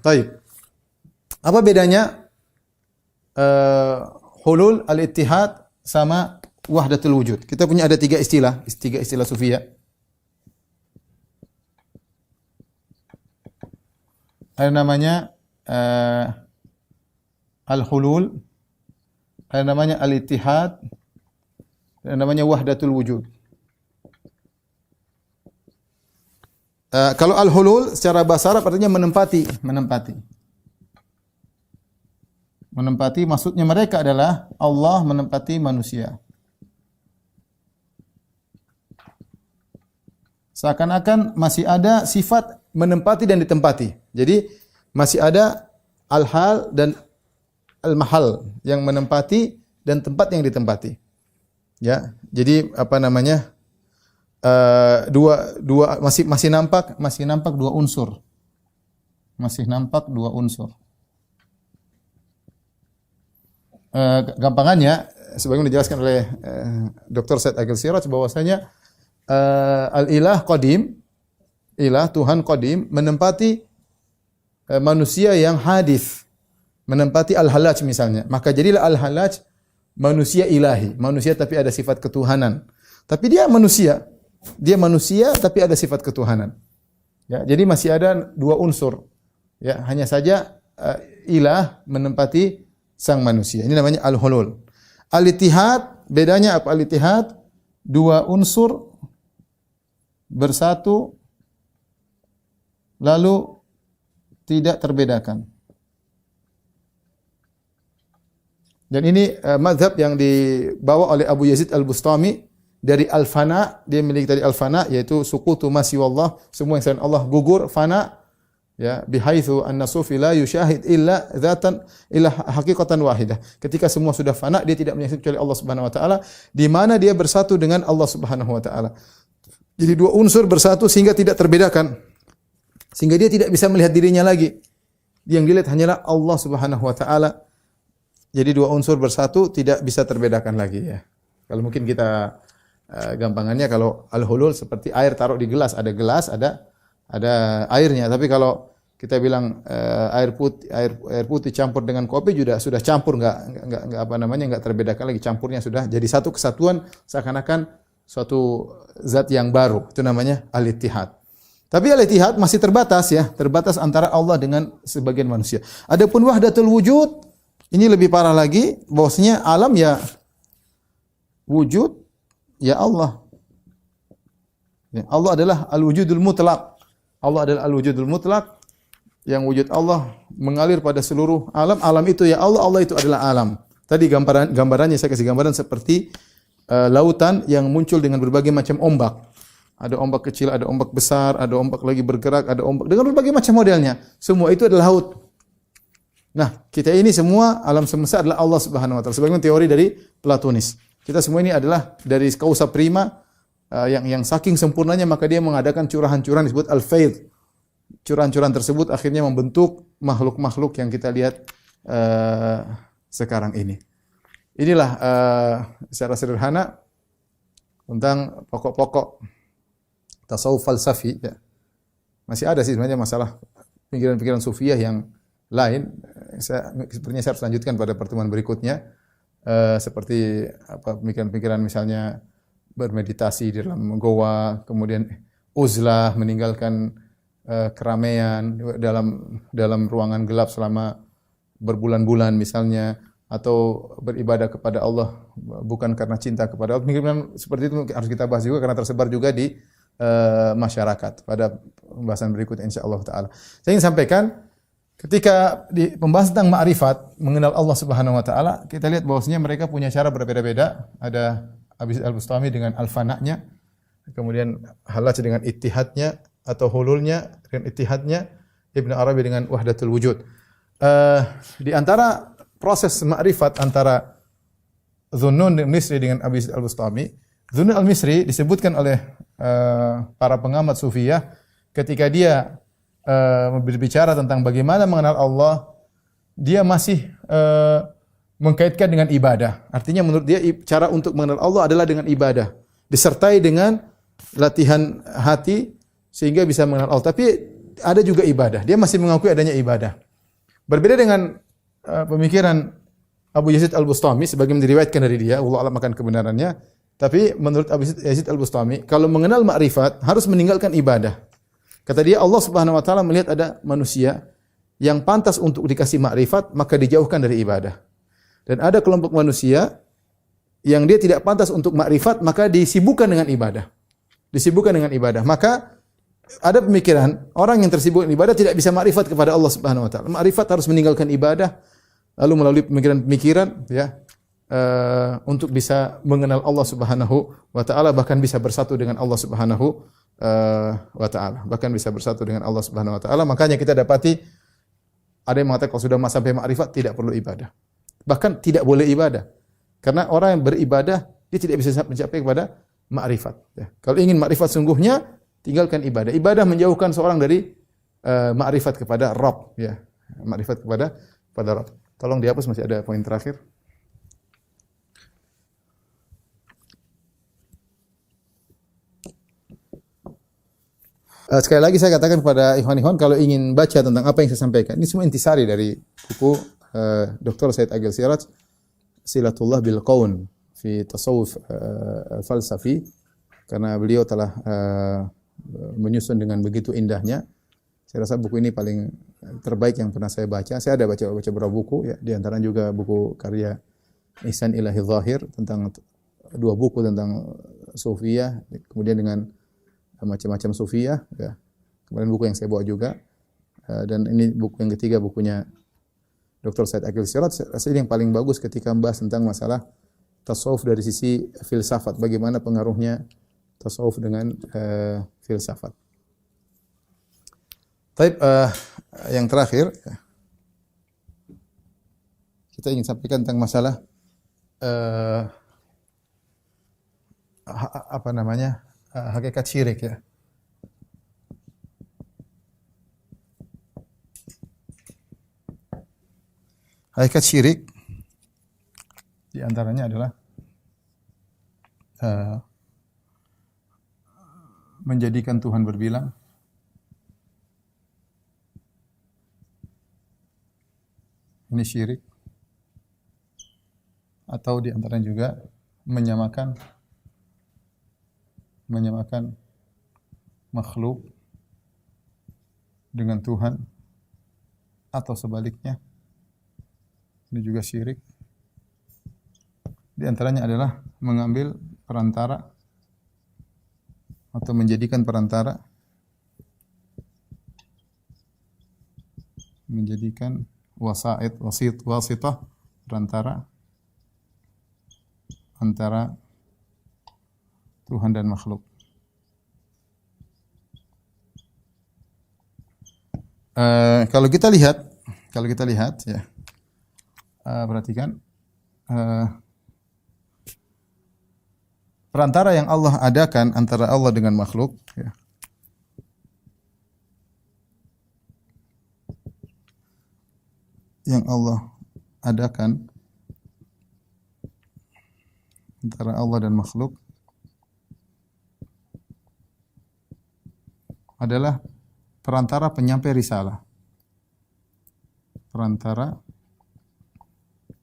Taib. Apa bedanya hulul al-ittihad sama wahdatul wujud? Kita punya ada tiga istilah sufiyah. Ada namanya al-hulul, ada namanya al-ittihad, ada namanya wahdatul wujud. Kalau al-hulul secara bahasa Arab artinya menempati. Menempati maksudnya mereka adalah Allah menempati manusia. Seakan-akan masih ada sifat menempati dan ditempati. Jadi masih ada al-hal dan al-mahal yang menempati dan tempat yang ditempati. Ya, jadi apa namanya? Masih nampak dua unsur. Masih nampak dua unsur. Gampangannya sebagaimana dijelaskan oleh Dr. Said Agil Siraj bahwasanya al-ilah qadim, ilah Tuhan qadim menempati manusia yang hadis, menempati al-halaj misalnya. Maka jadilah al-halaj manusia ilahi, manusia tapi ada sifat ketuhanan. Tapi dia manusia tapi ada sifat ketuhanan. Ya, jadi masih ada dua unsur. Ya, hanya saja ilah menempati sang manusia. Ini namanya al-hulul. Al-ittihad, bedanya apa al-ittihad? Dua unsur bersatu lalu tidak terbedakan. Dan ini mazhab yang dibawa oleh Abu Yazid Al-Bustami dari al-fana, dia memiliki tadi al-fana yaitu suqutu ma siwallah, semua yang selain Allah gugur, fana, ya, bihaitsu anna sufi la yusyahid illa dzatan illa haqiqatan wahidah. Ketika semua sudah fana, dia tidak menyaksikan kecuali Allah Subhanahu wa taala, di mana dia bersatu dengan Allah Subhanahu wa taala. Jadi dua unsur bersatu sehingga tidak terbedakan. Sehingga dia tidak bisa melihat dirinya lagi. Yang dilihat hanyalah Allah Subhanahu wa taala. Jadi dua unsur bersatu tidak bisa terbedakan lagi, ya. Kalau mungkin kita gampangannya kalau al-hulul seperti air taruh di gelas, ada airnya. Tapi kalau kita bilang air putih campur dengan kopi sudah campur, enggak terbedakan lagi, campurnya sudah jadi satu kesatuan, seakan-akan suatu zat yang baru. Itu namanya al-ittihad. Tapi al-ittihad masih terbatas, ya, terbatas antara Allah dengan sebagian manusia. Adapun wahdatul wujud ini lebih parah lagi, bahwasanya alam ya wujud, ya Allah. Ya, Allah adalah al-wujudul mutlaq. Allah adalah al-wujudul mutlaq, yang wujud Allah mengalir pada seluruh alam. Alam itu ya Allah, Allah itu adalah alam. Tadi gambarannya saya kasih gambaran seperti lautan yang muncul dengan berbagai macam ombak. Ada ombak kecil, ada ombak besar, ada ombak lagi bergerak, ada ombak dengan berbagai macam modelnya. Semua itu adalah laut. Nah, kita ini semua alam semesta adalah Allah Subhanahu wa taala. Sebagaimana teori dari Platonis. Kita semua ini adalah dari causa prima yang saking sempurnanya maka dia mengadakan curahan-curahan disebut al-faid. Curahan-curahan tersebut akhirnya membentuk makhluk-makhluk yang kita lihat sekarang ini. Inilah secara sederhana tentang pokok-pokok tasawuf falsafi, ya. Masih ada sih sebenarnya masalah pikiran-pikiran sufiah yang lain. Sepertinya saya harus lanjutkan pada pertemuan berikutnya. Seperti pemikiran-pemikiran misalnya bermeditasi di dalam goa, kemudian uzlah, meninggalkan keramaian dalam ruangan gelap selama berbulan-bulan misalnya, atau beribadah kepada Allah bukan karena cinta kepada Allah. Pemikiran seperti itu harus kita bahas juga karena tersebar juga di masyarakat pada pembahasan berikutnya insyaallah taala. Saya ingin sampaikan ketika di pembahasan tentang ma'rifat, mengenal Allah Subhanahu wa taala, kita lihat bahwasanya mereka punya cara berbeda-beda. Ada Abi Al-Bustami dengan al-fana'nya, kemudian Hallaj dengan ittihadnya atau hululnya dengan ittihadnya, Ibnu Arabi dengan wahdatul wujud. Di antara proses ma'rifat antara Dhunnun al-Misri dengan Abi Al-Bustami, Dhunnun al-Misri disebutkan oleh para pengamat sufiyah ketika dia berbicara tentang bagaimana mengenal Allah, dia masih mengkaitkan dengan ibadah. Artinya menurut dia cara untuk mengenal Allah adalah dengan ibadah, disertai dengan latihan hati sehingga bisa mengenal Allah. Tapi ada juga ibadah. Dia masih mengakui adanya ibadah. Berbeda dengan pemikiran Abu Yazid Al-Bustami sebagaimana diriwayatkan dari dia, Allah alam akan kebenarannya. Tapi menurut Abu Yazid Al-Bustami, kalau mengenal ma'rifat harus meninggalkan ibadah. Kata dia, Allah Subhanahu wa taala melihat ada manusia yang pantas untuk dikasih ma'rifat, maka dijauhkan dari ibadah. Dan ada kelompok manusia yang dia tidak pantas untuk ma'rifat, maka disibukkan dengan ibadah. Disibukkan dengan ibadah. Maka ada pemikiran orang yang tersibuk dengan ibadah tidak bisa ma'rifat kepada Allah Subhanahu wa taala. Ma'rifat harus meninggalkan ibadah lalu melalui pemikiran-pemikiran, ya, untuk bisa mengenal Allah Subhanahu wa taala, bahkan bisa bersatu dengan Allah Subhanahu wa taala. Bahkan bisa bersatu dengan Allah Subhanahu wa taala. Makanya kita dapati ada yang mengatakan kalau sudah sampai ma'rifat tidak perlu ibadah. Bahkan tidak boleh ibadah. Karena orang yang beribadah dia tidak bisa mencapai kepada ma'rifat, ya. Kalau ingin ma'rifat sungguhnya, tinggalkan ibadah. Ibadah menjauhkan seorang dari ma'rifat kepada Rabb, ya. Ma'rifat kepada Rabb. Tolong dihapus, masih ada poin terakhir. Sekali lagi saya katakan kepada ikhwan-ikhwan, kalau ingin baca tentang apa yang saya sampaikan, ini semua intisari dari buku Dr. Said Agil Siraj, Silatullah bil Qaun fi Tasawuf Falsafi, karena beliau telah menyusun dengan begitu indahnya. Saya rasa buku ini paling terbaik yang pernah saya baca. Saya ada baca beberapa buku, ya, di antara juga buku karya Ihsan Ilahi Zahir tentang 2 buku tentang Sufiyah, kemudian dengan macam-macam Sufiyah, ya. Kemudian buku yang saya bawa juga, dan ini buku yang ketiga, bukunya Dr. Said Agil Siraj. Saya rasa ini yang paling bagus ketika membahas tentang masalah tasawuf dari sisi filsafat, bagaimana pengaruhnya tasawuf dengan filsafat. Taib, yang terakhir kita ingin sampaikan tentang masalah hakikat syirik ya. Hakikat syirik di antaranya adalah menjadikan Tuhan berbilang, ini syirik, atau di antaranya juga menyamakan makhluk dengan Tuhan atau sebaliknya. Ini juga syirik. Di antaranya adalah mengambil perantara atau menjadikan perantara, menjadikan wasitah, perantara antara Tuhan dan makhluk. Kalau kita lihat ya, perhatikan perantara yang Allah adakan antara Allah dengan makhluk ya. Yang Allah adakan antara Allah dan makhluk adalah perantara penyampai risalah. Perantara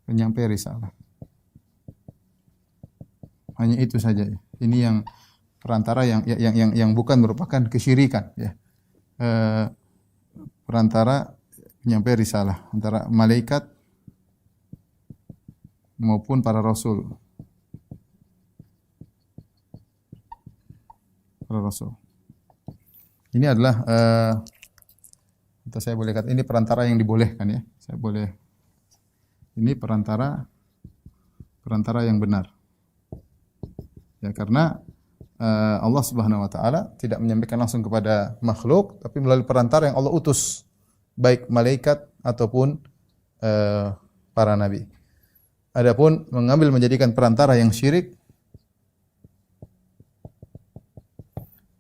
penyampai risalah. Hanya itu saja. Ini yang perantara yang bukan merupakan kesyirikan ya. Perantara penyampai risalah antara malaikat maupun para rasul. Para rasul. Ini adalah atau saya boleh kata ini perantara yang dibolehkan ya. Saya boleh. Ini perantara yang benar. Ya, karena Allah Subhanahu wa taala tidak menyampaikan langsung kepada makhluk, tapi melalui perantara yang Allah utus, baik malaikat ataupun para nabi. Adapun menjadikan perantara yang syirik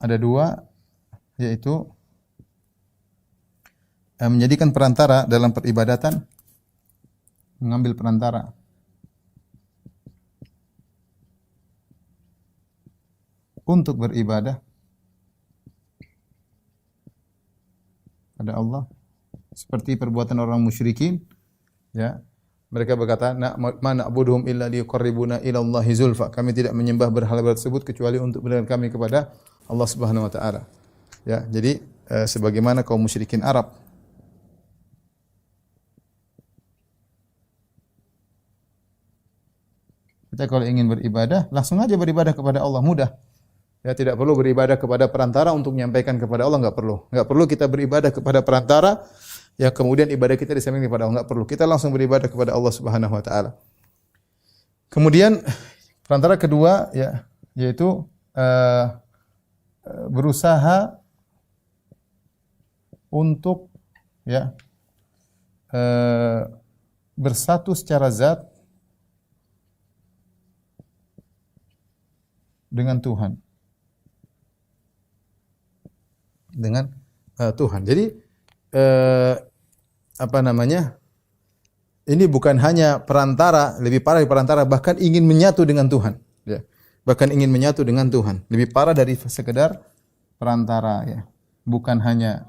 ada dua, yaitu menjadikan perantara dalam peribadatan, mengambil perantara untuk beribadah pada Allah, seperti perbuatan orang musyrikin ya. Mereka berkata, "Ma na'buduhum illa liyuqarribuna ila Allahi zulfa." Kami tidak menyembah berhala tersebut kecuali untuk mendekatkan kami kepada Allah Subhanahu wa taala. Ya, jadi sebagaimana kaum musyrikin Arab. Kita kalau ingin beribadah, langsung aja beribadah kepada Allah, mudah. Ya, tidak perlu beribadah kepada perantara untuk menyampaikan kepada Allah, enggak perlu. Enggak perlu kita beribadah kepada perantara, ya kemudian ibadah kita disampaikan kepada Allah, enggak perlu. Kita langsung beribadah kepada Allah Subhanahu wa taala. Kemudian perantara kedua ya, yaitu berusaha untuk ya bersatu secara zat dengan Tuhan. Dengan Tuhan. Jadi ini bukan hanya perantara, lebih parah dari perantara, bahkan ingin menyatu dengan Tuhan. Ya. Bahkan ingin menyatu dengan Tuhan. Lebih parah dari sekedar perantara. Ya. Bukan hanya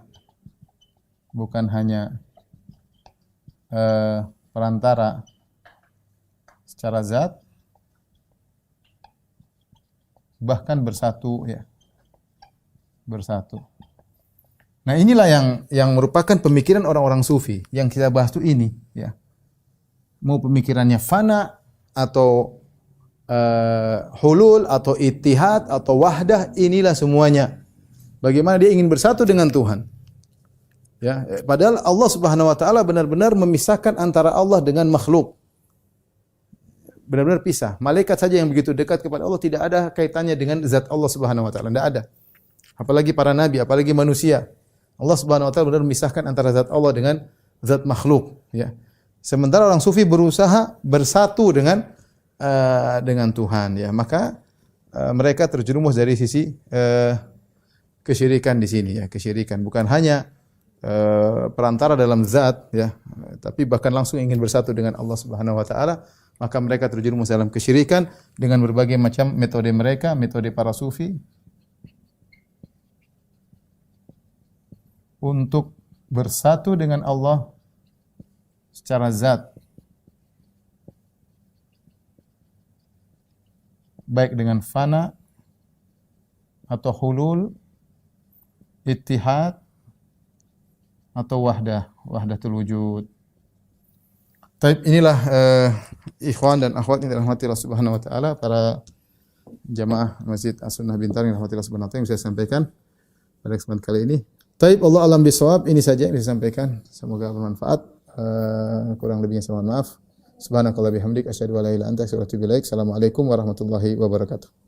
perantara secara zat, bahkan bersatu. Ya. Bersatu. Nah, inilah yang merupakan pemikiran orang-orang sufi yang kita bahas tuh ini, ya. Mau pemikirannya fana atau hulul atau ittihad atau wahdah, inilah semuanya. Bagaimana dia ingin bersatu dengan Tuhan. Ya, padahal Allah Subhanahu wa taala benar-benar memisahkan antara Allah dengan makhluk. benar-benar pisah. Malaikat saja yang begitu dekat kepada Allah tidak ada kaitannya dengan zat Allah Subhanahu wa taala, tidak ada. Apalagi para nabi, apalagi manusia. Allah Subhanahu wa taala benar memisahkan antara zat Allah dengan zat makhluk, ya. Sementara orang sufi berusaha bersatu dengan Tuhan, ya. Maka mereka terjerumus dari sisi kesyirikan di sini, ya, kesyirikan bukan hanya perantara dalam zat, ya, tapi bahkan langsung ingin bersatu dengan Allah Subhanahu wa taala, maka mereka terjerumus dalam kesyirikan dengan berbagai macam metode mereka, metode para sufi untuk bersatu dengan Allah secara zat, baik dengan fana atau hulul, ittihad atau wahdatul wujud. Taib, inilah ikhwan dan akhwat yang dirahmati Allah Subhanahu wa taala, para jamaah Masjid As-Sunnah Bintan yang dirahmati Allah Subhanahu wa taala, yang saya sampaikan pada kesempatan kali ini. Taib, Allah alam bisawab, ini saja yang saya sampaikan. Semoga bermanfaat. Kurang lebihnya saya mohon maaf. Subhanakallah bihamdik asyhadu an la ilaha illa anta astaghfiruka wa atubu ilaik. Assalamualaikum warahmatullahi wabarakatuh.